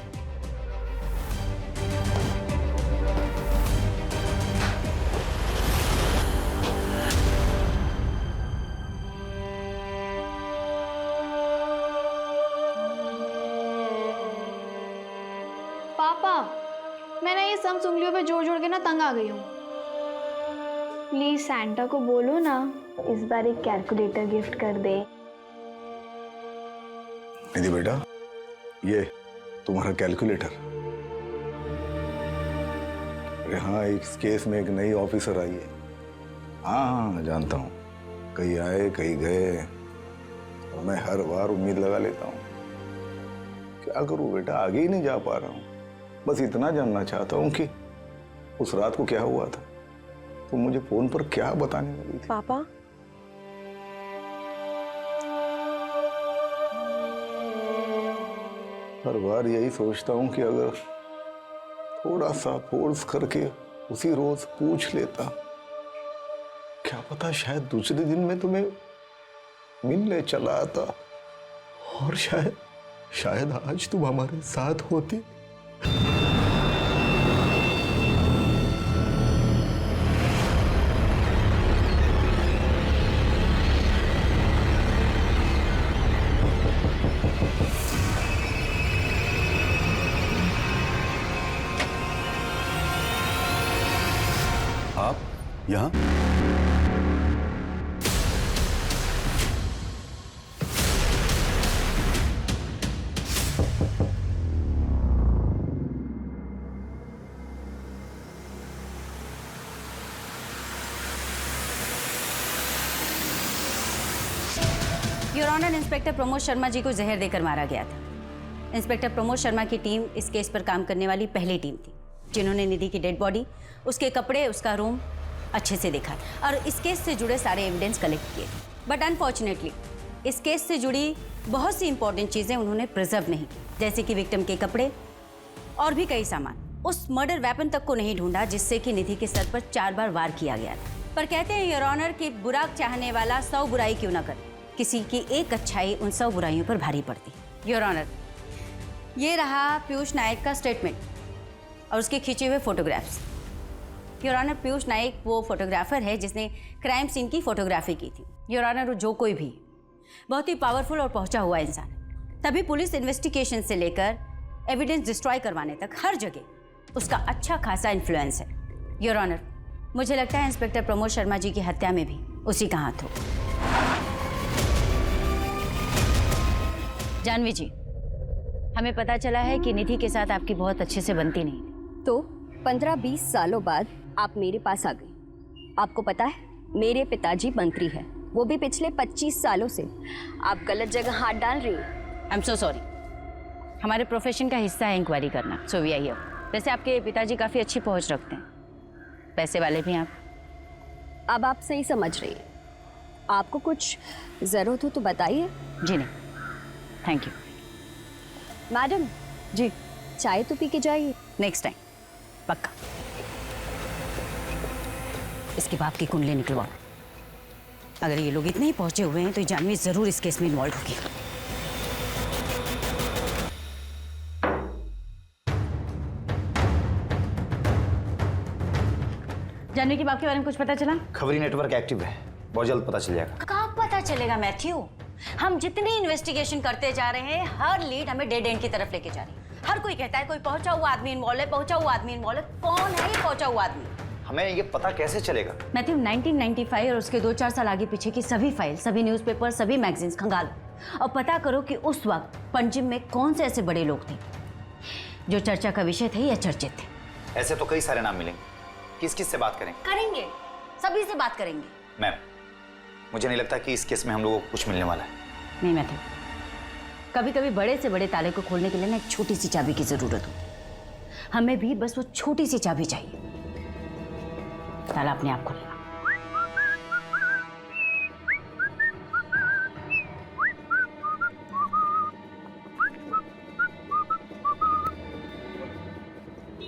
पापा, मैं ना ये सब उंगलियों पे जोड़ जोड़ के ना तंग आ गई हूँ। प्लीज सैंटा को बोलो ना इस बार एक कैलकुलेटर गिफ्ट कर दे। निधि बेटा, ये तुम्हारा कैलकुलेटर। अरे हाँ, इस केस में एक नई ऑफिसर आई है। हाँ, जानता हूँ। कहीं आए कहीं गए, और मैं हर बार उम्मीद लगा लेता हूँ। क्या करूँ बेटा, आगे ही नहीं जा पा रहा हूँ। बस इतना जानना चाहता हूँ कि उस रात को क्या हुआ था। तो मुझे फोन पर क्या बताने वाली थी? पापा, हर बार यही सोचता हूँ कि अगर थोड़ा सा फोर्स करके उसी रोज पूछ लेता, क्या पता शायद दूसरे दिन में तुम्हें मिलने चला आता और शायद आज तुम हमारे साथ होती। आप यहाँ? Your honour, inspector Pramod Sharma ji को जहर देकर मारा गया था। इंस्पेक्टर प्रमोद शर्मा की टीम इस केस पर काम करने वाली पहली टीम थी जिन्होंने निधि की डेड बॉडी, उसके कपड़े, उसका रूम अच्छे से देखा और इस केस से जुड़े सारे एविडेंस कलेक्ट किए। बट अनफॉर्चुनेटली इस केस से जुड़ी बहुत सी इंपॉर्टेंट चीज़ें उन्होंने प्रिजर्व नहीं की, जैसे कि विक्टिम के कपड़े और भी कई सामान। उस मर्डर वेपन तक को नहीं ढूंढा जिससे कि निधि के सर पर 4 बार वार किया गया था। पर कहते हैं योर ऑनर कि बुरा चाहने वाला 100 बुराई क्यों ना करे, किसी की एक अच्छाई उन 100 बुराइयों पर भारी पड़ती। योर ऑनर, ये रहा पीयूष नायक का स्टेटमेंट और उसके खींचे हुए फोटोग्राफ्स। योर ऑनर, पीयूष नायक वो फोटोग्राफर है जिसने क्राइम सीन की फोटोग्राफी की थी। योर ऑनर, वो जो कोई भी बहुत ही पावरफुल और पहुंचा हुआ इंसान, तभी पुलिस इन्वेस्टिगेशन से लेकर एविडेंस डिस्ट्रॉय करवाने तक हर जगह उसका अच्छा खासा इन्फ्लुएंस है। योर ऑनर, मुझे लगता है इंस्पेक्टर प्रमोद शर्मा जी की हत्या में भी उसी का हाथ हो। जानवी जी, हमें पता चला है कि निधि के साथ आपकी बहुत अच्छे से बनती नहीं थी। तो 15-20 सालों बाद आप मेरे पास आ गई। आपको पता है मेरे पिताजी मंत्री हैं, वो भी पिछले 25 सालों से। आप गलत जगह हाथ डाल रही हैं। आई एम सो सॉरी, हमारे प्रोफेशन का हिस्सा है इंक्वायरी करना, सो वी आर हियर। वैसे आपके पिताजी काफ़ी अच्छी पहुंच रखते हैं, पैसे वाले भी हैं आप। अब आप सही समझ रही हैं। आपको कुछ ज़रूरत हो तो बताइए। जी नहीं, थैंक यू। मैडम जी, चाय तो पी के जाइए। नेक्स्ट टाइम पक्का। इसके बाप की कुंडली निकलवाओ। अगर ये लोग इतने ही पहुंचे हुए हैं तो जानवी जरूर इस केस में इन्वॉल्व होगी। जानवी के बाप के बारे में कुछ पता चला? खबरी नेटवर्क एक्टिव है, बहुत जल्द पता चल जाएगा। कहाँ पता चलेगा मैथ्यू? हम जितनी इन्वेस्टिगेशन करते जा रहे हैं, हर लीड हमें डेड एंड की तरफ लेके जा रही है। हर कोई कहता है कोई पहुंचा हुआ आदमी इन्वॉल्व है, पहुंचा हुआ आदमी इन्वॉल्व है। कौन है ये पहुंचा हुआ आदमी? हमें ये पता कैसे चलेगा? मैथ्यू 1995 और उसके 2-4 साल आगे पीछे की सभी फाइल, सभी न्यूज़पेपर, सभी मैगजीन्स खंगालो और पता करो कि उस वक्त पंजिम में कौन से ऐसे बड़े लोग थे जो चर्चा का विषय थे या चर्चित थे। ऐसे तो कई सारे नाम मिलेंगे, किस किस से बात करें? करेंगे, सभी से बात करेंगे। मैम, मुझे नहीं लगता कि इस केस में हम लोगों को कुछ मिलने वाला है। नहीं मैथ्यू, कभी कभी बड़े से बड़े ताले को खोलने के लिए ना एक छोटी सी चाबी की जरूरत होती है। हमें भी बस वो छोटी सी चाबी चाहिए, ताला अपने आप खुलेगा।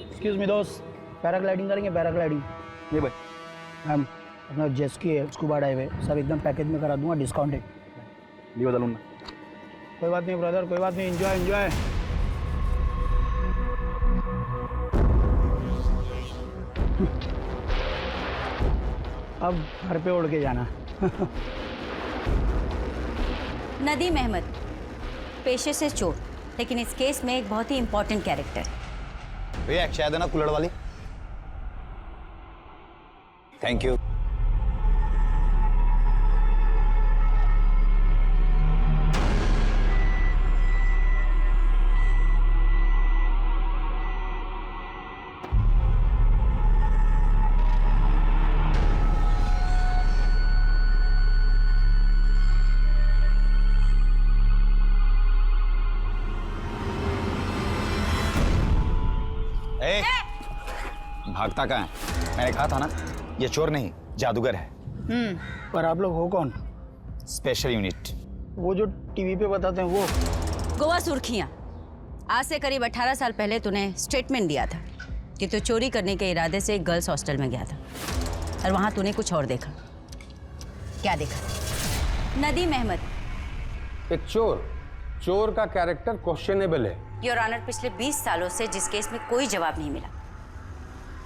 एक्सक्यूज मी दोस्त, पैराग्लाइडिंग करेंगे? पैराग्लाइडिंग नहीं भाई मैम, अपना जेस्की है, स्कूबा डाइव है, सब एकदम पैकेज में करा दूंगा, डिस्काउंटेड। नहीं बता लूँगा। कोई बात नहीं ब्रदर, कोई बात नहीं, एंजॉय एंजॉय। अब घर पे उड़ के जाना। नदीम अहमद पेशे से चोर, लेकिन इस केस में एक बहुत ही इंपॉर्टेंट कैरेक्टर है। भैया एक चाय देना कुल्हड़ वाली। Thank you. भागता कहाँ है? मैंने कहा था ना, ये चोर नहीं जादूगर है। पर आप लोग हो कौन? Special unit. वो जो टीवी पे बताते हैं वो? गोवा सुर्खियां। आज से करीब 18 साल पहले तूने स्टेटमेंट दिया था कि तू चोरी करने के इरादे से एक गर्ल्स हॉस्टल में गया था और वहां तूने कुछ और देखा। क्या देखा? नदीम अहमद एक चोर, चोर का कैरेक्टर क्वेश्चनेबल है। योर ऑनर, पिछले 20 सालों से जिस केस में कोई जवाब नहीं मिला,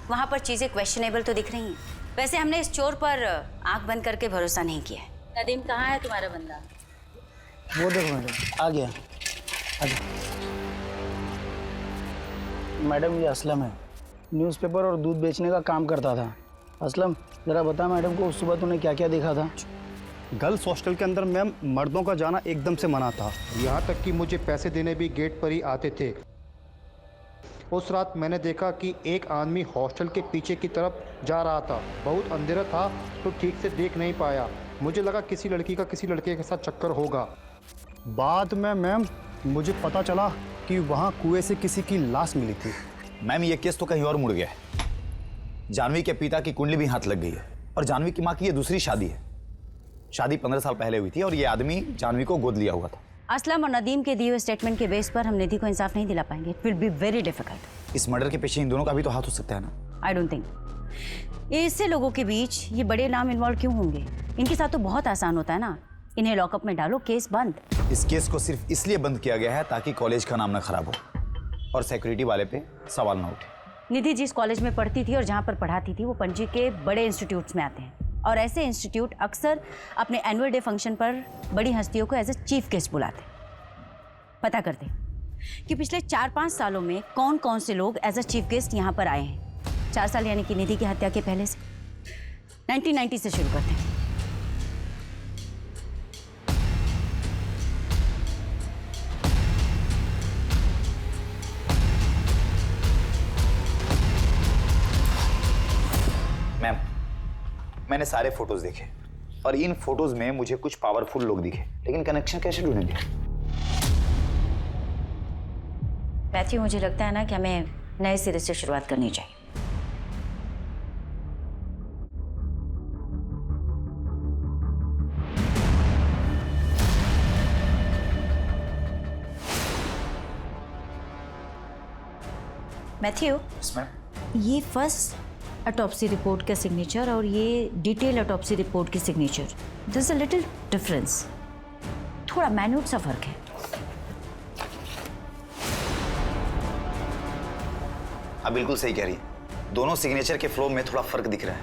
वहां पर चीजें क्वेश्चनेबल तो दिख रही हैं। वैसे हमने इस चोर पर आंख बंद करके भरोसा नहीं किया है। नदीम, कहाँ है तुम्हारा बंदा? वो देखो मैडम, आ गया। मैडम ये असलम है, न्यूज़पेपर और दूध बेचने का काम करता था। असलम, जरा बता मैडम को उस सुबह तूने क्या क्या देखा था? गर्ल्स हॉस्टल के अंदर मैम मर्दों का जाना एकदम से मना था। यहाँ तक कि मुझे पैसे देने भी गेट पर ही आते थे। उस रात मैंने देखा कि एक आदमी हॉस्टल के पीछे की तरफ जा रहा था। बहुत अंधेरा था तो ठीक से देख नहीं पाया। मुझे लगा किसी लड़की का किसी लड़के के साथ चक्कर होगा। बाद में मैम मुझे पता चला कि वहाँ कुएं से किसी की लाश मिली थी। मैम ये केस तो कहीं और मुड़ गया है। जानवी के पिता की कुंडली भी हाथ लग गई है और जानवी की माँ की ये दूसरी शादी है। शादी 15 साल पहले हुई थी और ये आदमी जानवी को गोद लिया हुआ था। असलम और नदीम के दिए हुए स्टेटमेंट के बेस पर हम निधि को इंसाफ नहीं दिला पाएंगे। It will be very difficult. इस मर्डर के पीछे इन दोनों का भी तो हाथ हो सकता है ना? I don't think. इससे लोगों के बीच ये बड़े नाम इन्वॉल्व क्यों होंगे? इनके साथ तो बहुत आसान होता है ना, इन्हें लॉकअप में डालो, केस बंद। इस केस को सिर्फ इसलिए बंद किया गया है ताकि कॉलेज का नाम ना खराब हो और सिक्योरिटी वाले पे सवाल ना उठे। निधि जिस कॉलेज में पढ़ती थी और जहाँ पर पढ़ाती थी वो पणजी के बड़े इंस्टीट्यूट्स में आते हैं और ऐसे इंस्टीट्यूट अक्सर अपने एनुअल डे फंक्शन पर बड़ी हस्तियों को एज ए चीफ गेस्ट बुलाते हैं। पता करते कि पिछले 4-5 सालों में कौन कौन से लोग एज अ चीफ गेस्ट यहाँ पर आए हैं। 4 साल यानी कि निधि की हत्या के पहले से। 1990 से शुरू करते हैं। मैम, मैंने सारे फोटोज देखे और इन फोटोज में मुझे कुछ पावरफुल लोग दिखे, लेकिन कनेक्शन कैसे ढूंढेंगे? मैथ्यू, मुझे लगता है ना कि हमें नए सिरे से शुरुआत करनी चाहिए। मैथ्यू, ये फर्स्ट ऑटोप्सी रिपोर्ट का सिग्नेचर और ये डिटेल ऑटोप्सी रिपोर्ट की signature, this is a little difference, थोड़ा मैन्यूट सा फर्क है। आप बिल्कुल सही कह रही है, दोनों सिग्नेचर के फ्लो में थोड़ा फर्क दिख रहा है।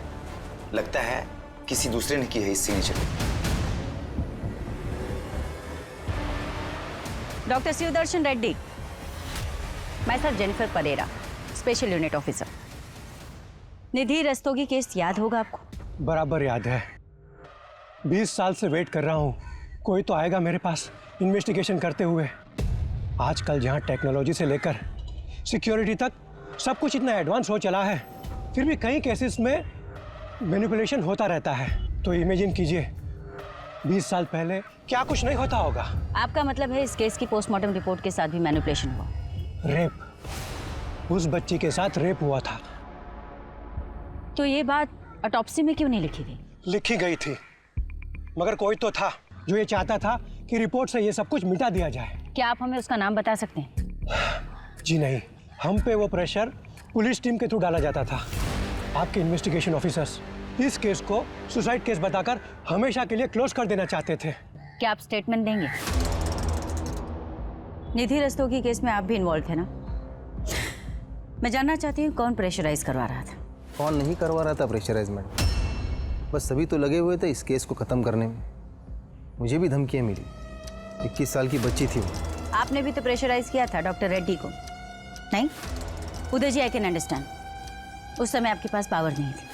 लगता है किसी दूसरे ने की है इस सिग्नेचर को। डॉक्टर शिवदर्शन रेड्डी, मैं sir Jennifer Pereira, special unit officer. Nidhi Rastogi case याद होगा आपको? बराबर याद है। 20 साल से वेट कर रहा हूँ, कोई तो आएगा मेरे पास इन्वेस्टिगेशन करते हुए। आजकल जहाँ टेक्नोलॉजी से लेकर सिक्योरिटी तक सब कुछ इतना एडवांस हो चला है, फिर भी कई केसेस में मैनिपुलेशन होता रहता है। तो इमेजिन कीजिए 20 साल पहले क्या कुछ नहीं होता होगा। आपका मतलब है इस केस की पोस्टमार्टम रिपोर्ट के साथ भी मैनिपुलेशन हुआ? रेप, उस बच्ची के साथ रेप हुआ था। तो ये बात ऑटोप्सी में क्यों नहीं लिखी गई? लिखी गई थी, मगर कोई तो था जो ये चाहता था कि रिपोर्ट से ये सब कुछ मिटा दिया जाए। क्या आप हमें उसका नाम बता सकते हैं? जी नहीं, हम पे वो प्रेशर पुलिस टीम के थ्रू डाला जाता था। आपके इन्वेस्टिगेशन ऑफिसर्स इस केस को सुसाइड केस बताकर हमेशा के लिए क्लोज कर देना चाहते थे। क्या आप स्टेटमेंट देंगे? निधि रस्तोगी केस में आप भी इन्वॉल्व थे ना? मैं जानना चाहती हूँ कौन प्रेशराइज करवा रहा था? कौन नहीं करवा रहा था प्रेशराइजमेंट, बस सभी तो लगे हुए थे इस केस को ख़त्म करने में। मुझे भी धमकियाँ मिली, 21 साल की बच्ची थी वो। आपने भी तो प्रेशराइज किया था डॉक्टर रेड्डी को, नहीं? उदय जी, आई कैन अंडरस्टैंड, उस समय आपके पास पावर नहीं थी,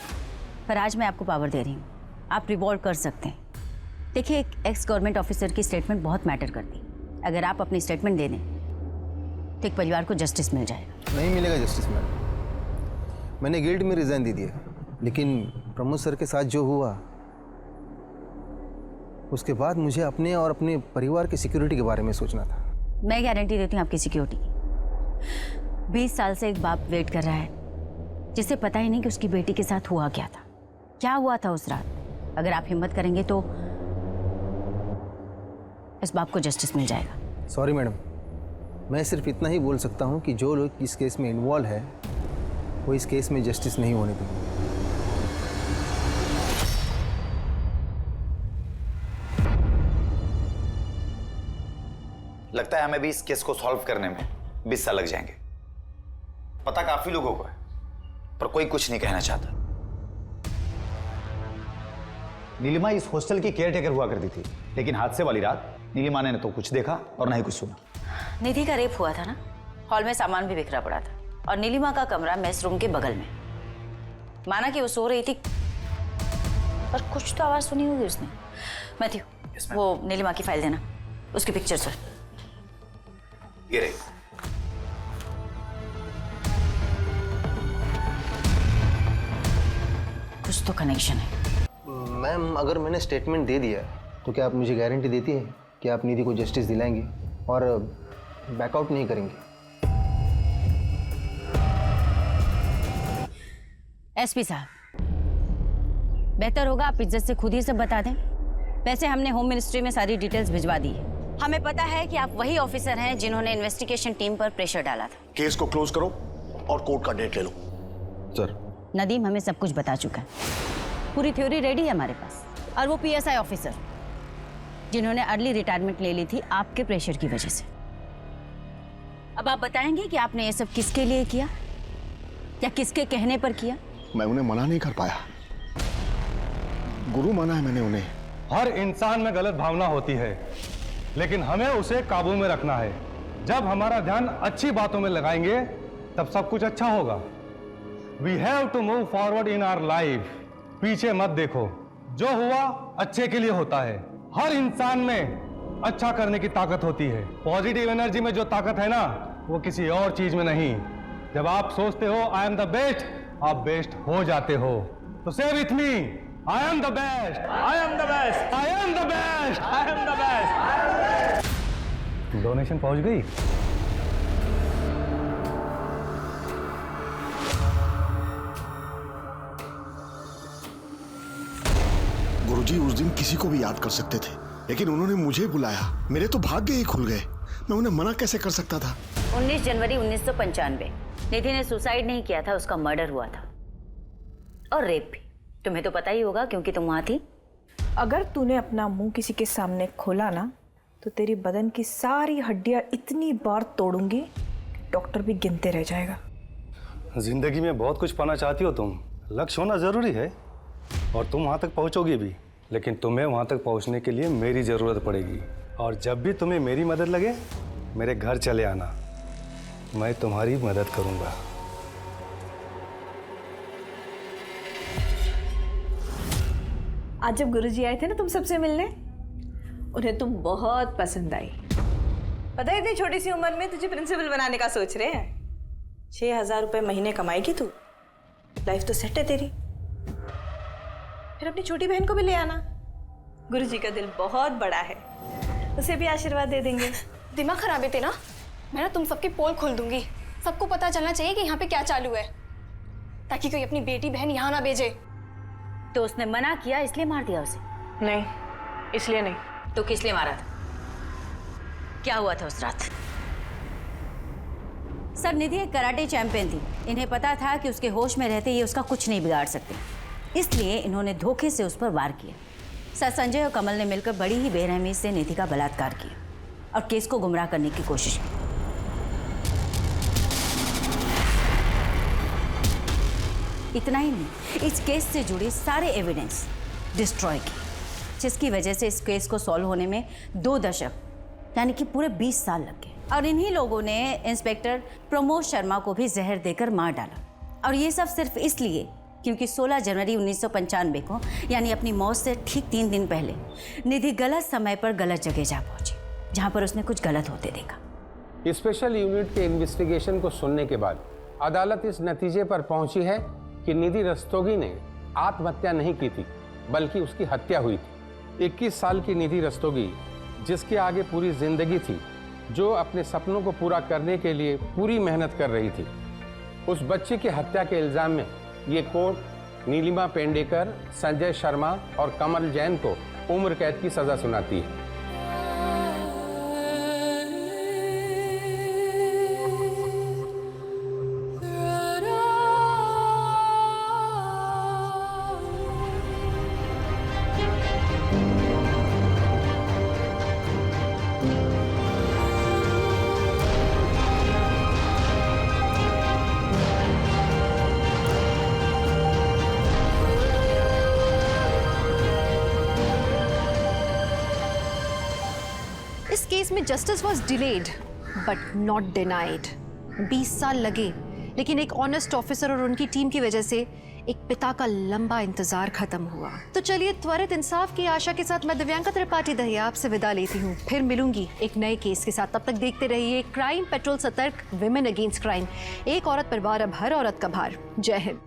पर आज मैं आपको पावर दे रही हूँ, आप रिवॉल्व कर सकते हैं। देखिए, एक एक्स गवर्नमेंट ऑफिसर की स्टेटमेंट बहुत मैटर करती है। अगर आप अपनी स्टेटमेंट दे दें तो एक परिवार को जस्टिस मिल जाएगा। नहीं मिलेगा जस्टिस मैडम, मैंने गिल्ड में रिजाइन दे दिया, लेकिन प्रमोद सर के साथ जो हुआ उसके बाद मुझे अपने और अपने परिवार की सिक्योरिटी के बारे में सोचना था। मैं गारंटी देती हूँ आपकी सिक्योरिटी की। 20 साल से एक बाप वेट कर रहा है जिसे पता ही नहीं कि उसकी बेटी के साथ हुआ क्या था, क्या हुआ था उस रात। अगर आप हिम्मत करेंगे तो इस बाप को जस्टिस मिल जाएगा। सॉरी मैडम, मैं सिर्फ इतना ही बोल सकता हूँ कि जो लोग इस केस में इन्वॉल्व है वो इस केस में जस्टिस नहीं होने देंगे। लगता है हमें भी इस केस को सॉल्व करने में 20 साल लग जाएंगे। पता काफी लोगों को है, पर कोई कुछ नहीं कहना चाहता। नीलिमा इस हॉस्टल की केयरटेकर हुआ करती थी, लेकिन हादसे वाली रात नीलिमा ने तो कुछ देखा और ना ही कुछ सुना। निधि का रेप हुआ था ना, हॉल में सामान भी बिखरा पड़ा था और नीलिमा का कमरा मेस रूम के बगल में। माना कि वो सो रही थी, पर कुछ तो आवाज सुनी होगी उसने। मैथ्यू, वो नीलिमा की फाइल देना, उसकी पिक्चर सर। ये रही। कुछ तो कनेक्शन है। मैम, अगर मैंने स्टेटमेंट दे दिया तो क्या आप मुझे गारंटी देती है कि आप निधि को जस्टिस दिलाएंगे और बैकआउट नहीं करेंगे? एसपी साहब, बेहतर होगा आप इज्जत से खुद ही सब बता दें। वैसे हमने होम मिनिस्ट्री में सारी डिटेल्स भिजवा दी है। हमें पता है कि आप वही ऑफिसर हैं जिन्होंने इन्वेस्टिगेशन टीम पर प्रेशर डाला था। केस को क्लोज करो और कोर्ट का डेट ले लो। सर, नदीम हमें सब कुछ बता चुका है, पूरी थ्योरी रेडी है हमारे पास। और वो पीएसआई ऑफिसर जिन्होंने अर्ली रिटायरमेंट ले ली थी आपके प्रेशर की वजह से। अब आप बताएंगे कि आपने ये सब किसके लिए किया या किसके कहने पर किया? मैं उन्हें मना नहीं कर पाया, गुरु माना है मैंने उन्हें। हर इंसान में गलत भावना होती है, लेकिन हमें उसे काबू में रखना है। जब हमारा ध्यान अच्छी बातों में लगाएंगे तब सब कुछ अच्छा होगा। We have to move forward in our life. पीछे मत देखो, जो हुआ अच्छे के लिए होता है। हर इंसान में अच्छा करने की ताकत होती है। पॉजिटिव एनर्जी में जो ताकत है ना, वो किसी और चीज में नहीं। जब आप सोचते हो आई एम द बेस्ट, आप बेस्ट हो जाते हो। तो से with me, I am the best, I am the best, I am the best, I am the best. Donation पहुंच गई? गुरुजी उस दिन किसी को भी याद कर सकते थे, लेकिन उन्होंने मुझे बुलाया। मेरे तो भाग्य ही खुल गए। मैं उन्हें मना कैसे कर सकता था? 19 जनवरी 1995 निधि ने सुसाइड नहीं किया था, उसका मर्डर हुआ था और रेप भी। तुम्हें तो पता ही होगा क्योंकि तुम वहां थी। अगर तूने अपना मुंह किसी के सामने खोला ना तो तेरी बदन की सारी हड्डियां इतनी बार तोड़ूंगी कि डॉक्टर भी गिनते रह जाएगा। जिंदगी में बहुत कुछ पाना चाहती हो तुम, लक्ष्य होना जरूरी है और तुम वहां तक पहुंचोगी भी, लेकिन तुम्हें वहां तक पहुंचने के लिए मेरी जरूरत पड़ेगी। और जब भी तुम्हें मेरी मदद लगे मेरे घर चले आना, मैं तुम्हारी मदद करूंगा। आज जब गुरुजी आए थे ना तुम सबसे मिलने, उन्हें तुम बहुत पसंद आई। पता है इतनी छोटी सी उम्र में तुझे प्रिंसिपल बनाने का सोच रहे हैं। 6,000 रुपए महीने कमाएगी तू, लाइफ तो सेट है तेरी। फिर अपनी छोटी बहन को भी ले आना, गुरुजी का दिल बहुत बड़ा है, उसे भी आशीर्वाद दे देंगे। दिमाग खराब है तेरा। मैं ना तुम सबकी पोल खोल दूंगी। सबको पता चलना चाहिए कि यहाँ पे क्या चालू है, ताकि कोई अपनी बेटी बहन यहाँ ना भेजे। तो उसने मना किया इसलिए मार दिया उसे? नहीं, इसलिए नहीं। तो किस लिए मारा था? क्या हुआ था उस रात? सर, निधि एक कराटे चैंपियन थी। इन्हें पता था कि उसके होश में रहते ये उसका कुछ नहीं बिगाड़ सकते, इसलिए इन्होंने धोखे से उस पर वार किया। सर, संजय और कमल ने मिलकर बड़ी ही बेरहमी से निधि का बलात्कार किया और केस को गुमराह करने की कोशिश की। इतना ही नहीं, इस केस से जुड़े सारे एविडेंस डिस्ट्रॉय किए, जिसकी वजह से इस केस को सॉल्व होने में 2 दशक यानी कि पूरे 20 साल लग गए। और इन्हीं लोगों ने इंस्पेक्टर प्रमोद शर्मा को भी जहर देकर मार डाला। और ये सब सिर्फ इसलिए क्योंकि 16 जनवरी 1995 को यानी अपनी मौत से ठीक 3 दिन पहले निधि गलत समय पर गलत जगह जा पहुंची, जहां पर उसने कुछ गलत होते देखा। स्पेशल यूनिट के इन्वेस्टिगेशन को सुनने के बाद अदालत इस नतीजे पर पहुंची है कि निधि रस्तोगी ने आत्महत्या नहीं की थी, बल्कि उसकी हत्या हुई थी। 21 साल की निधि रस्तोगी, जिसके आगे पूरी जिंदगी थी, जो अपने सपनों को पूरा करने के लिए पूरी मेहनत कर रही थी, उस बच्चे की हत्या के इल्जाम में ये कोर्ट नीलिमा पेंडेकर, संजय शर्मा और कमल जैन को उम्र कैद की सजा सुनाती है। इस केस में justice was delayed but not denied. 20 साल लगे, लेकिन एक ऑनेस्ट ऑफिसर और उनकी टीम की वजह से एक पिता का लंबा इंतजार खत्म हुआ। तो चलिए, त्वरित इंसाफ की आशा के साथ मैं दिव्यांका त्रिपाठी दहिया आपसे विदा लेती हूँ। फिर मिलूंगी एक नए केस के साथ। तब तक देखते रहिए क्राइम पेट्रोल, सतर्क, विमेन अगेंस्ट क्राइम। एक औरत पर वार, अब हर औरत का भार। जय हिंद।